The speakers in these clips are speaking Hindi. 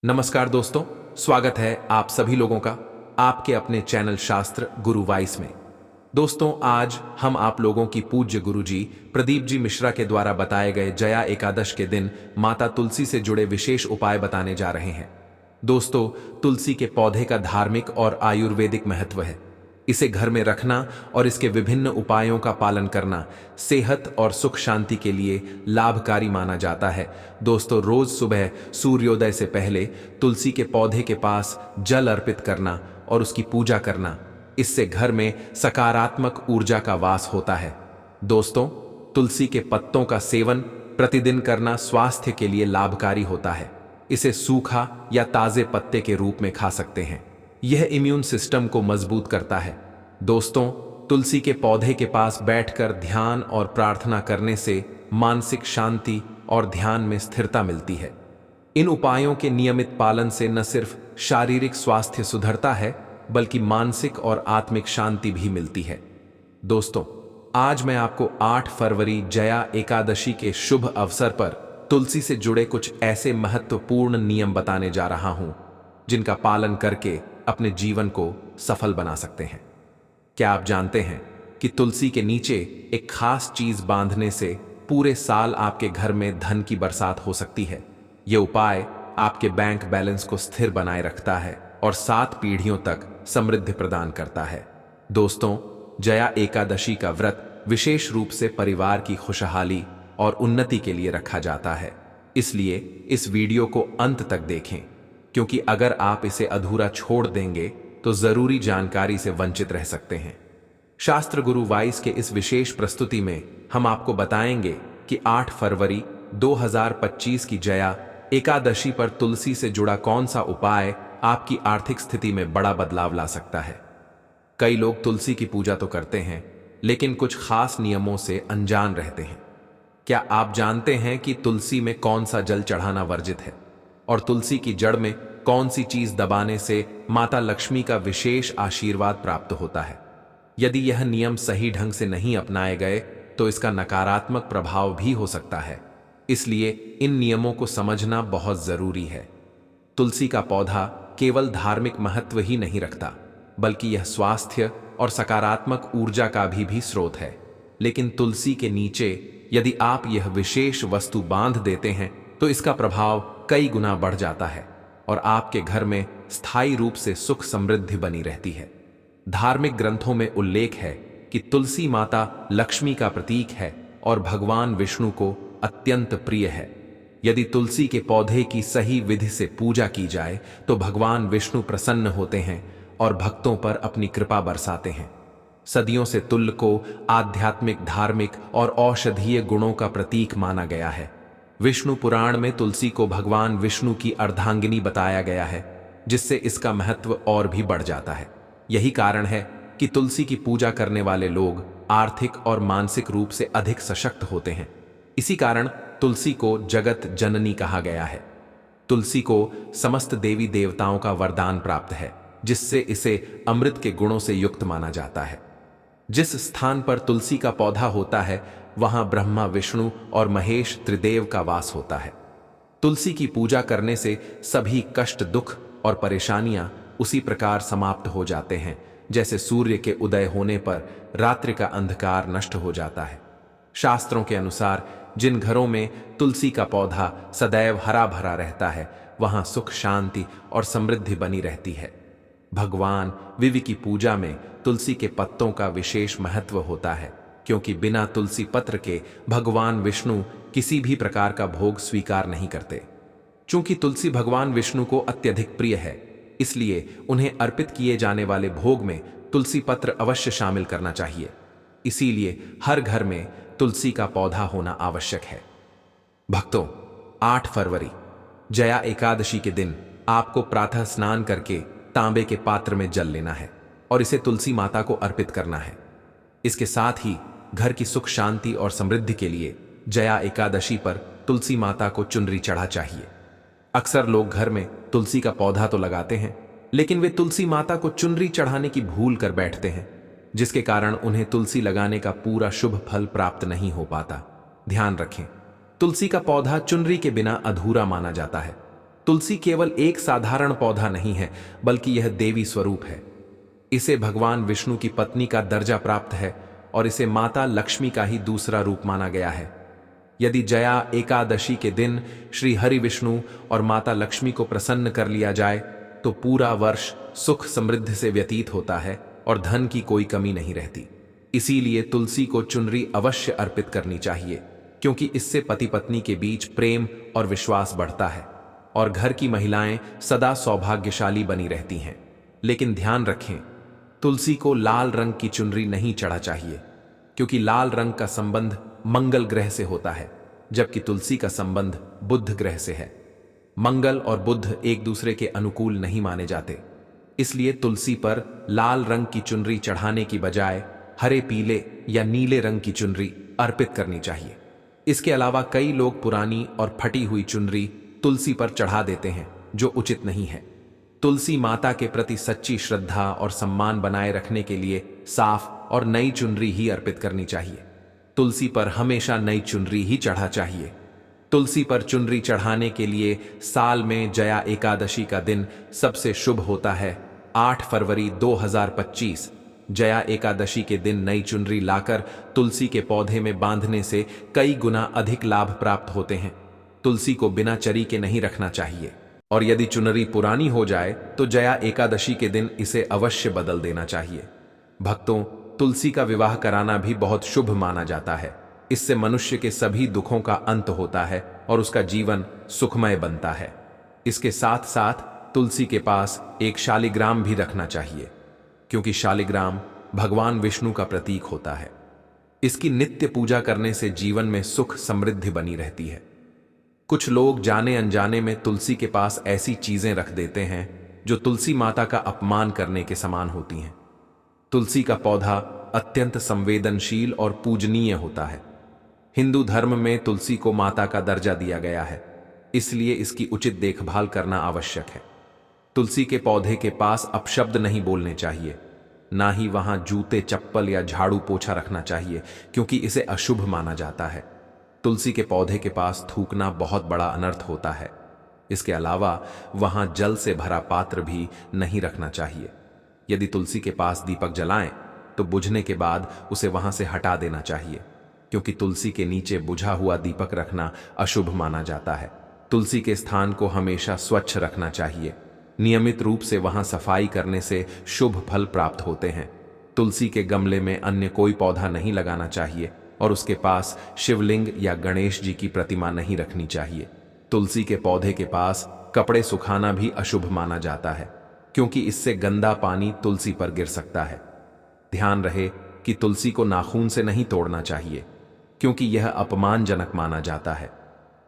नमस्कार दोस्तों, स्वागत है आप सभी लोगों का आपके अपने चैनल शास्त्र गुरु वाइस में। दोस्तों, आज हम आप लोगों की पूज्य गुरु जी प्रदीप जी मिश्रा के द्वारा बताए गए जया एकादश के दिन माता तुलसी से जुड़े विशेष उपाय बताने जा रहे हैं। दोस्तों, तुलसी के पौधे का धार्मिक और आयुर्वेदिक महत्व है। इसे घर में रखना और इसके विभिन्न उपायों का पालन करना सेहत और सुख शांति के लिए लाभकारी माना जाता है। दोस्तों, रोज सुबह सूर्योदय से पहले तुलसी के पौधे के पास जल अर्पित करना और उसकी पूजा करना, इससे घर में सकारात्मक ऊर्जा का वास होता है। दोस्तों, तुलसी के पत्तों का सेवन प्रतिदिन करना स्वास्थ्य के लिए लाभकारी होता है। इसे सूखा या ताजे पत्ते के रूप में खा सकते हैं। यह इम्यून सिस्टम को मजबूत करता है। दोस्तों, तुलसी के पौधे के पास बैठकर ध्यान और प्रार्थना करने से मानसिक शांति और ध्यान में स्थिरता मिलती है। इन उपायों के नियमित पालन से न सिर्फ शारीरिक स्वास्थ्य सुधरता है, बल्कि मानसिक और आत्मिक शांति भी मिलती है। दोस्तों, आज मैं आपको 8 फरवरी जया एकादशी के शुभ अवसर पर तुलसी से जुड़े कुछ ऐसे महत्वपूर्ण नियम बताने जा रहा हूं, जिनका पालन करके अपने जीवन को सफल बना सकते हैं। क्या आप जानते हैं कि तुलसी के नीचे एक खास चीज बांधने से पूरे साल आपके घर में धन की बरसात हो सकती है। यह उपाय आपके बैंक बैलेंस को स्थिर बनाए रखता है और 7 पीढ़ियों तक समृद्धि प्रदान करता है। दोस्तों, जया एकादशी का व्रत विशेष रूप से परिवार की खुशहाली और उन्नति के लिए रखा जाता है। इसलिए इस वीडियो को अंत तक देखें, क्योंकि अगर आप इसे अधूरा छोड़ देंगे तो जरूरी जानकारी से वंचित रह सकते हैं। शास्त्र गुरु वाइस के इस विशेष प्रस्तुति में हम आपको बताएंगे कि 8 फरवरी 2025 की जया एकादशी पर तुलसी से जुड़ा कौन सा उपाय आपकी आर्थिक स्थिति में बड़ा बदलाव ला सकता है। कई लोग तुलसी की पूजा तो करते हैं, लेकिन कुछ खास नियमों से अनजान रहते हैं। क्या आप जानते हैं कि तुलसी में कौन सा जल चढ़ाना वर्जित है और तुलसी की जड़ में कौन सी चीज दबाने से माता लक्ष्मी का विशेष आशीर्वाद प्राप्त होता है? यदि यह नियम सही ढंग से नहीं अपनाए गए तो इसका नकारात्मक प्रभाव भी हो सकता है। इसलिए इन नियमों को समझना बहुत जरूरी है। तुलसी का पौधा केवल धार्मिक महत्व ही नहीं रखता, बल्कि यह स्वास्थ्य और सकारात्मक ऊर्जा का भी स्रोत है। लेकिन तुलसी के नीचे यदि आप यह विशेष वस्तु बांध देते हैं तो इसका प्रभाव कई गुना बढ़ जाता है और आपके घर में स्थायी रूप से सुख समृद्धि बनी रहती है। धार्मिक ग्रंथों में उल्लेख है कि तुलसी माता लक्ष्मी का प्रतीक है और भगवान विष्णु को अत्यंत प्रिय है। यदि तुलसी के पौधे की सही विधि से पूजा की जाए तो भगवान विष्णु प्रसन्न होते हैं और भक्तों पर अपनी कृपा बरसाते हैं। सदियों से तुल को आध्यात्मिक, धार्मिक और औषधीय गुणों का प्रतीक माना गया है। विष्णु पुराण में तुलसी को भगवान विष्णु की अर्धांगिनी बताया गया है, जिससे इसका महत्व और भी बढ़ जाता है। यही कारण है कि तुलसी की पूजा करने वाले लोग आर्थिक और मानसिक रूप से अधिक सशक्त होते हैं। इसी कारण तुलसी को जगत जननी कहा गया है। तुलसी को समस्त देवी देवताओं का वरदान प्राप्त है, जिससे इसे अमृत के गुणों से युक्त माना जाता है। जिस स्थान पर तुलसी का पौधा होता है वहां ब्रह्मा, विष्णु और महेश त्रिदेव का वास होता है। तुलसी की पूजा करने से सभी कष्ट, दुख और परेशानियां उसी प्रकार समाप्त हो जाते हैं जैसे सूर्य के उदय होने पर रात्रि का अंधकार नष्ट हो जाता है। शास्त्रों के अनुसार जिन घरों में तुलसी का पौधा सदैव हरा भरा रहता है वहां सुख, शांति और समृद्धि बनी रहती है। भगवान विवि की पूजा में तुलसी के पत्तों का विशेष महत्व होता है, क्योंकि बिना तुलसी पत्र के भगवान विष्णु किसी भी प्रकार का भोग स्वीकार नहीं करते। चूंकि तुलसी भगवान विष्णु को अत्यधिक प्रिय है, इसलिए उन्हें अर्पित किए जाने वाले भोग में तुलसी पत्र अवश्य शामिल करना चाहिए। इसीलिए हर घर में तुलसी का पौधा होना आवश्यक है। भक्तों, 8 फरवरी जया एकादशी के दिन आपको प्रातः स्नान करके तांबे के पात्र में जल लेना है और इसे तुलसी माता को अर्पित करना है। इसके साथ ही घर की सुख, शांति और समृद्धि के लिए जया एकादशी पर तुलसी माता को चुनरी चढ़ा चाहिए। अक्सर लोग घर में तुलसी का पौधा तो लगाते हैं, लेकिन वे तुलसी माता को चुनरी चढ़ाने की भूल कर बैठते हैं, जिसके कारण उन्हें तुलसी लगाने का पूरा शुभ फल प्राप्त नहीं हो पाता। ध्यान रखें, तुलसी का पौधा चुनरी के बिना अधूरा माना जाता है। तुलसी केवल एक साधारण पौधा नहीं है, बल्कि यह देवी स्वरूप है। इसे भगवान विष्णु की पत्नी का दर्जा प्राप्त है और इसे माता लक्ष्मी का ही दूसरा रूप माना गया है। यदि जया एकादशी के दिन श्री हरि विष्णु और माता लक्ष्मी को प्रसन्न कर लिया जाए तो पूरा वर्ष सुख समृद्धि से व्यतीत होता है और धन की कोई कमी नहीं रहती। इसीलिए तुलसी को चुनरी अवश्य अर्पित करनी चाहिए, क्योंकि इससे पति पत्नी के बीच प्रेम और विश्वास बढ़ता है और घर की महिलाएं सदा सौभाग्यशाली बनी रहती हैं। लेकिन ध्यान रखें, तुलसी को लाल रंग की चुनरी नहीं चढ़ा चाहिए, क्योंकि लाल रंग का संबंध मंगल ग्रह से होता है, जबकि तुलसी का संबंध बुध ग्रह से है। मंगल और बुध एक दूसरे के अनुकूल नहीं माने जाते, इसलिए तुलसी पर लाल रंग की चुनरी चढ़ाने की बजाय हरे, पीले या नीले रंग की चुनरी अर्पित करनी चाहिए। इसके अलावा कई लोग पुरानी और फटी हुई चुनरी तुलसी पर चढ़ा देते हैं, जो उचित नहीं है। तुलसी माता के प्रति सच्ची श्रद्धा और सम्मान बनाए रखने के लिए साफ और नई चुनरी ही अर्पित करनी चाहिए। तुलसी पर हमेशा नई चुनरी ही चढ़ा चाहिए। तुलसी पर चुनरी चढ़ाने के लिए साल में जया एकादशी का दिन सबसे शुभ होता है। 8 फरवरी 2025 जया एकादशी के दिन नई चुनरी लाकर तुलसी के पौधे में बांधने से कई गुना अधिक लाभ प्राप्त होते हैं। तुलसी को बिना चरी के नहीं रखना चाहिए, और यदि चुनरी पुरानी हो जाए तो जया एकादशी के दिन इसे अवश्य बदल देना चाहिए। भक्तों, तुलसी का विवाह कराना भी बहुत शुभ माना जाता है। इससे मनुष्य के सभी दुखों का अंत होता है और उसका जीवन सुखमय बनता है। इसके साथ साथ तुलसी के पास एक शालिग्राम भी रखना चाहिए, क्योंकि शालिग्राम भगवान विष्णु का प्रतीक होता है। इसकी नित्य पूजा करने से जीवन में सुख समृद्धि बनी रहती है। कुछ लोग जाने अनजाने में तुलसी के पास ऐसी चीजें रख देते हैं जो तुलसी माता का अपमान करने के समान होती हैं। तुलसी का पौधा अत्यंत संवेदनशील और पूजनीय होता है। हिंदू धर्म में तुलसी को माता का दर्जा दिया गया है, इसलिए इसकी उचित देखभाल करना आवश्यक है। तुलसी के पौधे के पास अपशब्द नहीं बोलने चाहिए, ना ही वहां जूते, चप्पल या झाड़ू पोछा रखना चाहिए, क्योंकि इसे अशुभ माना जाता है। तुलसी के पौधे के पास थूकना बहुत बड़ा अनर्थ होता है। इसके अलावा वहां जल से भरा पात्र भी नहीं रखना चाहिए। यदि तुलसी के पास दीपक जलाएं तो बुझने के बाद उसे वहां से हटा देना चाहिए, क्योंकि तुलसी के नीचे बुझा हुआ दीपक रखना अशुभ माना जाता है। तुलसी के स्थान को हमेशा स्वच्छ रखना चाहिए। नियमित रूप से वहां सफाई करने से शुभ फल प्राप्त होते हैं। तुलसी के गमले में अन्य कोई पौधा नहीं लगाना चाहिए और उसके पास शिवलिंग या गणेश जी की प्रतिमा नहीं रखनी चाहिए। तुलसी के पौधे के पास कपड़े सुखाना भी अशुभ माना जाता है, क्योंकि इससे गंदा पानी तुलसी पर गिर सकता है। ध्यान रहे कि तुलसी को नाखून से नहीं तोड़ना चाहिए, क्योंकि यह अपमानजनक माना जाता है।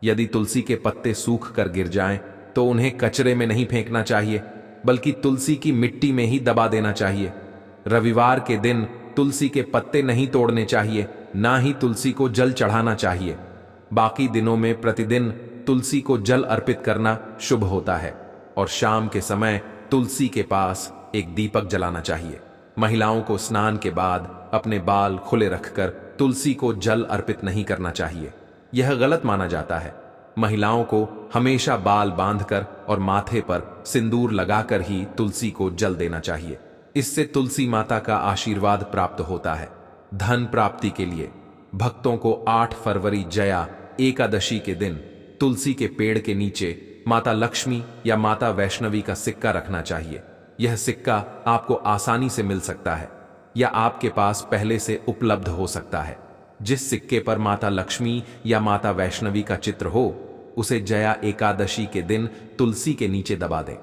यदि तुलसी के पत्ते सूख कर गिर जाएं तो उन्हें कचरे में नहीं फेंकना चाहिए, बल्कि तुलसी की मिट्टी में ही दबा देना चाहिए। रविवार के दिन तुलसी के पत्ते नहीं तोड़ने चाहिए, ना ही तुलसी को जल चढ़ाना चाहिए। बाकी दिनों में प्रतिदिन तुलसी को जल अर्पित करना शुभ होता है और शाम के समय तुलसी के पास एक दीपक जलाना चाहिए। महिलाओं को स्नान के बाद अपने बाल खुले रखकर तुलसी को जल अर्पित नहीं करना चाहिए, यह गलत माना जाता है। महिलाओं को हमेशा बाल बांधकर और माथे पर सिंदूर लगाकर ही तुलसी को जल देना चाहिए। इससे तुलसी माता का आशीर्वाद प्राप्त होता है। धन प्राप्ति के लिए भक्तों को 8 फरवरी जया एकादशी के दिन तुलसी के पेड़ के नीचे माता लक्ष्मी या माता वैष्णवी का सिक्का रखना चाहिए। यह सिक्का आपको आसानी से मिल सकता है या आपके पास पहले से उपलब्ध हो सकता है। जिस सिक्के पर माता लक्ष्मी या माता वैष्णवी का चित्र हो, उसे जया एकादशी के दिन तुलसी के नीचे दबा दें।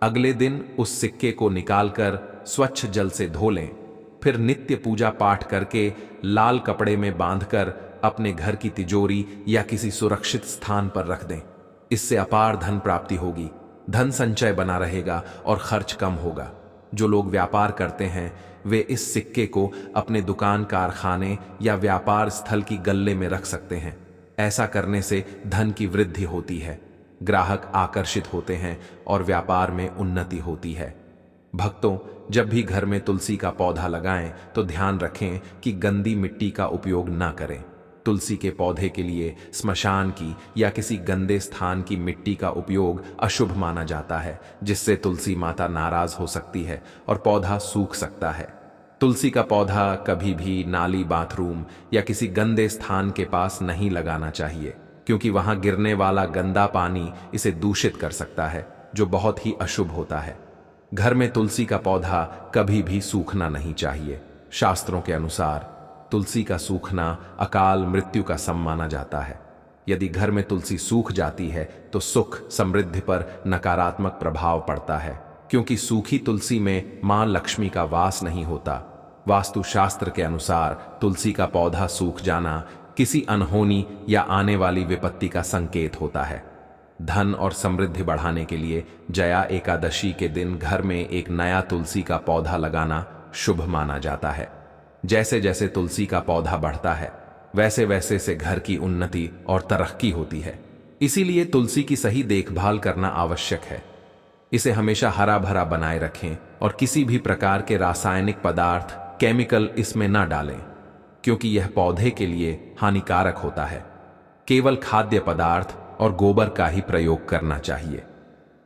अगले दिन उस सिक्के को निकालकर स्वच्छ जल से धो लें। फिर नित्य पूजा पाठ करके लाल कपड़े में बांधकर अपने घर की तिजोरी या किसी सुरक्षित स्थान पर रख दें। इससे अपार धन प्राप्ति होगी, धन संचय बना रहेगा और खर्च कम होगा। जो लोग व्यापार करते हैं वे इस सिक्के को अपने दुकान, कारखाने या व्यापार स्थल की गल्ले में रख सकते हैं। ऐसा करने से धन की वृद्धि होती है, ग्राहक आकर्षित होते हैं और व्यापार में उन्नति होती है। भक्तों, जब भी घर में तुलसी का पौधा लगाएं तो ध्यान रखें कि गंदी मिट्टी का उपयोग ना करें। तुलसी के पौधे के लिए स्मशान की या किसी गंदे स्थान की मिट्टी का उपयोग अशुभ माना जाता है, जिससे तुलसी माता नाराज हो सकती है और पौधा सूख सकता है। तुलसी का पौधा कभी भी नाली, बाथरूम या किसी गंदे स्थान के पास नहीं लगाना चाहिए, क्योंकि वहां गिरने वाला गंदा पानी इसे दूषित कर सकता है, जो बहुत ही अशुभ होता है। घर में तुलसी का पौधा कभी भी सूखना नहीं चाहिए। शास्त्रों के अनुसार तुलसी का सूखना अकाल मृत्यु का सम माना जाता है। यदि घर में तुलसी सूख जाती है तो सुख समृद्धि पर नकारात्मक प्रभाव पड़ता है, क्योंकि सूखी तुलसी में मां लक्ष्मी का वास नहीं होता। वास्तुशास्त्र के अनुसार तुलसी का पौधा सूख जाना किसी अनहोनी या आने वाली विपत्ति का संकेत होता है। धन और समृद्धि बढ़ाने के लिए जया एकादशी के दिन घर में एक नया तुलसी का पौधा लगाना शुभ माना जाता है। जैसे जैसे तुलसी का पौधा बढ़ता है, वैसे वैसे से घर की उन्नति और तरक्की होती है। इसीलिए तुलसी की सही देखभाल करना आवश्यक है। इसे हमेशा हरा भरा बनाए रखें और किसी भी प्रकार के रासायनिक पदार्थ, केमिकल इसमें न डालें, क्योंकि यह पौधे के लिए हानिकारक होता है। केवल खाद्य पदार्थ और गोबर का ही प्रयोग करना चाहिए।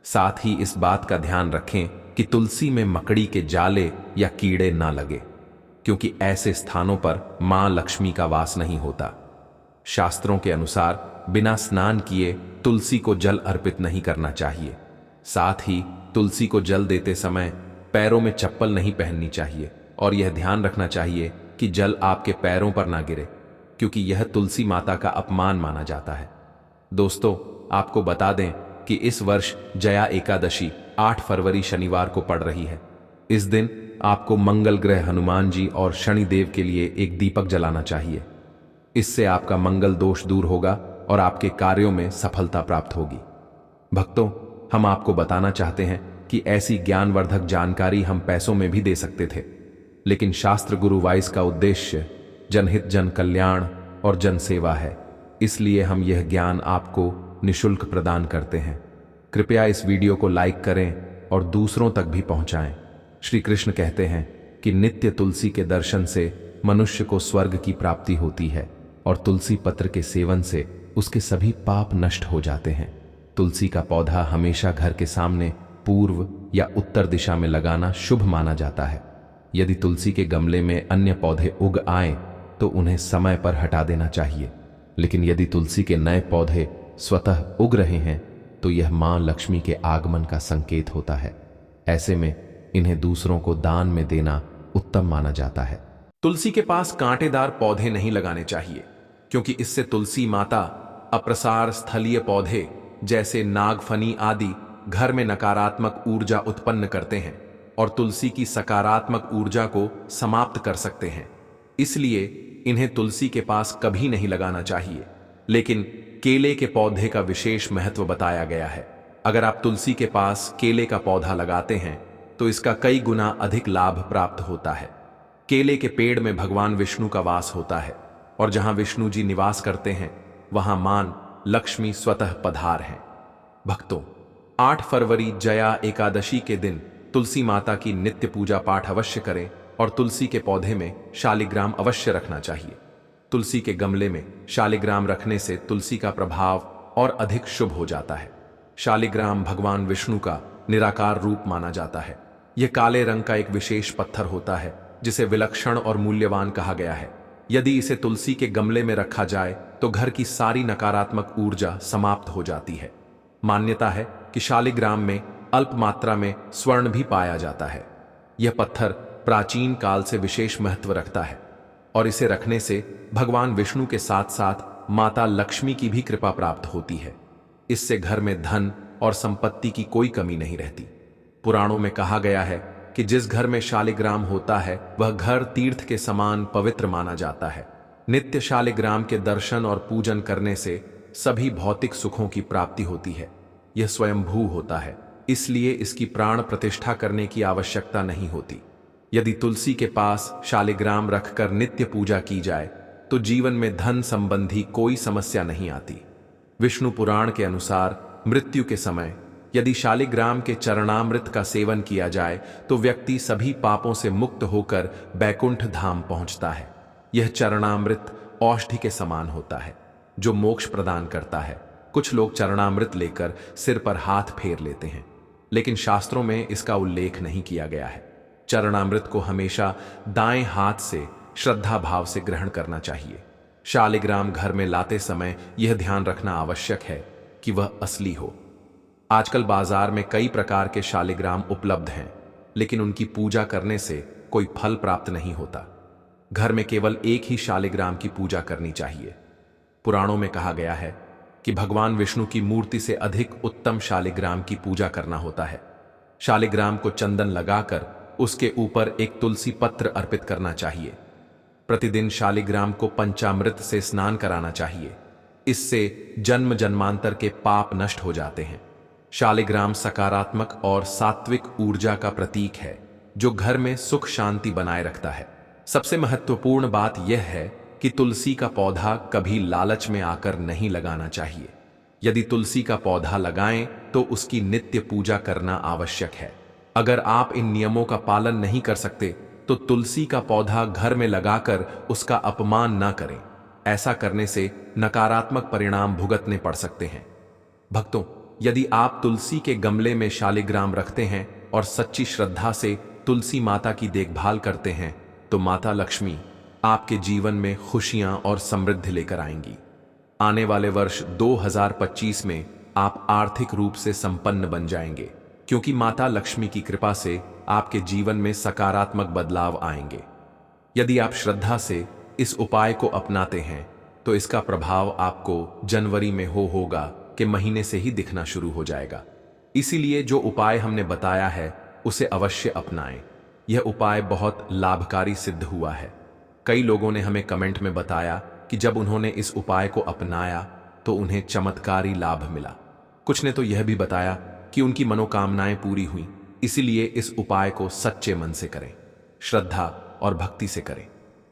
साथ ही इस बात का ध्यान रखें कि तुलसी में मकड़ी के जाले या कीड़े ना लगे, क्योंकि ऐसे स्थानों पर मां लक्ष्मी का वास नहीं होता। शास्त्रों के अनुसार बिना स्नान किए तुलसी को जल अर्पित नहीं करना चाहिए। साथ ही तुलसी को जल देते समय पैरों में चप्पल नहीं पहननी चाहिए और यह ध्यान रखना चाहिए कि जल आपके पैरों पर ना गिरे, क्योंकि यह तुलसी माता का अपमान माना जाता है। दोस्तों, आपको बता दें कि इस वर्ष जया एकादशी 8 फरवरी शनिवार को पड़ रही है। इस दिन आपको मंगल ग्रह हनुमान जी और शनिदेव के लिए एक दीपक जलाना चाहिए। इससे आपका मंगल दोष दूर होगा और आपके कार्यों में सफलता प्राप्त होगी। भक्तों, हम आपको बताना चाहते हैं कि ऐसी ज्ञानवर्धक जानकारी हम पैसों में भी दे सकते थे, लेकिन शास्त्र गुरु वाइस का उद्देश्य जनहित, जन कल्याण और जन सेवा है। इसलिए हम यह ज्ञान आपको निशुल्क प्रदान करते हैं। कृपया इस वीडियो को लाइक करें और दूसरों तक भी पहुंचाएं। श्री कृष्ण कहते हैं कि नित्य तुलसी के दर्शन से मनुष्य को स्वर्ग की प्राप्ति होती है और तुलसी पत्र के सेवन से उसके सभी पाप नष्ट हो जाते हैं। तुलसी का पौधा हमेशा घर के सामने पूर्व या उत्तर दिशा में लगाना शुभ माना जाता है। यदि तुलसी के गमले में अन्य पौधे उग आए तो उन्हें समय पर हटा देना चाहिए, लेकिन यदि तुलसी के नए पौधे स्वतः उग रहे हैं तो यह मां लक्ष्मी के आगमन का संकेत होता है। ऐसे में इन्हें दूसरों को दान में देना उत्तम माना जाता है। तुलसी के पास कांटेदार पौधे नहीं लगाने चाहिए, क्योंकि इससे तुलसी माता अप्रसार स्थलीय पौधे जैसे नागफनी आदि घर में नकारात्मक ऊर्जा उत्पन्न करते हैं और तुलसी की सकारात्मक ऊर्जा को समाप्त कर सकते हैं। इसलिए इन्हें तुलसी के पास कभी नहीं लगाना चाहिए। लेकिन केले के पौधे का विशेष महत्व बताया गया है। अगर आप तुलसी के पास केले का पौधा लगाते हैं तो इसका कई गुना अधिक लाभ प्राप्त होता है। केले के पेड़ में भगवान विष्णु का वास होता है और जहां विष्णु जी निवास करते हैं वहां मां लक्ष्मी स्वतः पधार हैं। भक्तों, 8 फरवरी जया एकादशी के दिन तुलसी माता की नित्य पूजा पाठ अवश्य करें और तुलसी के पौधे में शालिग्राम अवश्य रखना चाहिए। तुलसी के गमले में शालिग्राम रखने से तुलसी का प्रभाव और अधिक शुभ हो जाता है। शालिग्राम भगवान विष्णु का निराकार रूप माना जाता है। यह काले रंग का एक विशेष पत्थर होता है जिसे विलक्षण और मूल्यवान कहा गया है। यदि इसे तुलसी के गमले में रखा जाए तो घर की सारी नकारात्मक ऊर्जा समाप्त हो जाती है। मान्यता है कि शालिग्राम में अल्प मात्रा में स्वर्ण भी पाया जाता है। यह पत्थर प्राचीन काल से विशेष महत्व रखता है और इसे रखने से भगवान विष्णु के साथ साथ माता लक्ष्मी की भी कृपा प्राप्त होती है। इससे घर में धन और संपत्ति की कोई कमी नहीं रहती। पुराणों में कहा गया है कि जिस घर में शालिग्राम होता है वह घर तीर्थ के समान पवित्र माना जाता है। नित्य शालिग्राम के दर्शन और पूजन करने से सभी भौतिक सुखों की प्राप्ति होती है। यह स्वयंभू होता है, इसलिए इसकी प्राण प्रतिष्ठा करने की आवश्यकता नहीं होती। यदि तुलसी के पास शालिग्राम रखकर नित्य पूजा की जाए तो जीवन में धन संबंधी कोई समस्या नहीं आती। विष्णु पुराण के अनुसार मृत्यु के समय यदि शालिग्राम के चरणामृत का सेवन किया जाए तो व्यक्ति सभी पापों से मुक्त होकर बैकुंठ धाम पहुंचता है। यह चरणामृत औषधि के समान होता है जो मोक्ष प्रदान करता है। कुछ लोग चरणामृत लेकर सिर पर हाथ फेर लेते हैं, लेकिन शास्त्रों में इसका उल्लेख नहीं किया गया है। चरणामृत को हमेशा दाएं हाथ से श्रद्धा भाव से ग्रहण करना चाहिए। शालिग्राम घर में लाते समय यह ध्यान रखना आवश्यक है कि वह असली हो। आजकल बाजार में कई प्रकार के शालिग्राम उपलब्ध हैं, लेकिन उनकी पूजा करने से कोई फल प्राप्त नहीं होता। घर में केवल एक ही शालिग्राम की पूजा करनी चाहिए। पुराणों में कहा गया है कि भगवान विष्णु की मूर्ति से अधिक उत्तम शालिग्राम की पूजा करना होता है। शालिग्राम को चंदन लगाकर उसके ऊपर एक तुलसी पत्र अर्पित करना चाहिए। प्रतिदिन शालिग्राम को पंचामृत से स्नान कराना चाहिए। इससे जन्म जन्मांतर के पाप नष्ट हो जाते हैं। शालिग्राम सकारात्मक और सात्विक ऊर्जा का प्रतीक है जो घर में सुख शांति बनाए रखता है। सबसे महत्वपूर्ण बात यह है कि तुलसी का पौधा कभी लालच में आकर नहीं लगाना चाहिए। यदि तुलसी का पौधा लगाएं तो उसकी नित्य पूजा करना आवश्यक है। अगर आप इन नियमों का पालन नहीं कर सकते तो तुलसी का पौधा घर में लगाकर उसका अपमान ना करें। ऐसा करने से नकारात्मक परिणाम भुगतने पड़ सकते हैं। भक्तों, यदि आप तुलसी के गमले में शालिग्राम रखते हैं और सच्ची श्रद्धा से तुलसी माता की देखभाल करते हैं तो माता लक्ष्मी आपके जीवन में खुशियां और समृद्धि लेकर आएंगी। आने वाले वर्ष 2025 में आप आर्थिक रूप से संपन्न बन जाएंगे, क्योंकि माता लक्ष्मी की कृपा से आपके जीवन में सकारात्मक बदलाव आएंगे। यदि आप श्रद्धा से इस उपाय को अपनाते हैं तो इसका प्रभाव आपको जनवरी में होगा कि महीने से ही दिखना शुरू हो जाएगा। इसीलिए जो उपाय हमने बताया है उसे अवश्य अपनाएं। यह उपाय बहुत लाभकारी सिद्ध हुआ है। कई लोगों ने हमें कमेंट में बताया कि जब उन्होंने इस उपाय को अपनाया तो उन्हें चमत्कारी लाभ मिला। कुछ ने तो यह भी बताया कि उनकी मनोकामनाएं पूरी हुई। इसीलिए इस उपाय को सच्चे मन से करें, श्रद्धा और भक्ति से करें।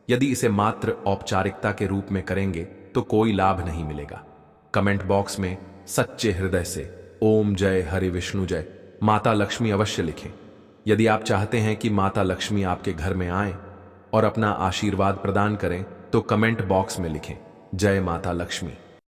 यदि इसे मात्र औपचारिकता के रूप में करेंगे तो कोई लाभ नहीं मिलेगा। कमेंट बॉक्स में सच्चे हृदय से ओम जय हरि विष्णु जय माता लक्ष्मी अवश्य लिखें। यदि आप चाहते हैं कि माता लक्ष्मी आपके घर में आएं और अपना आशीर्वाद प्रदान करें तो कमेंट बॉक्स में लिखें जय माता लक्ष्मी।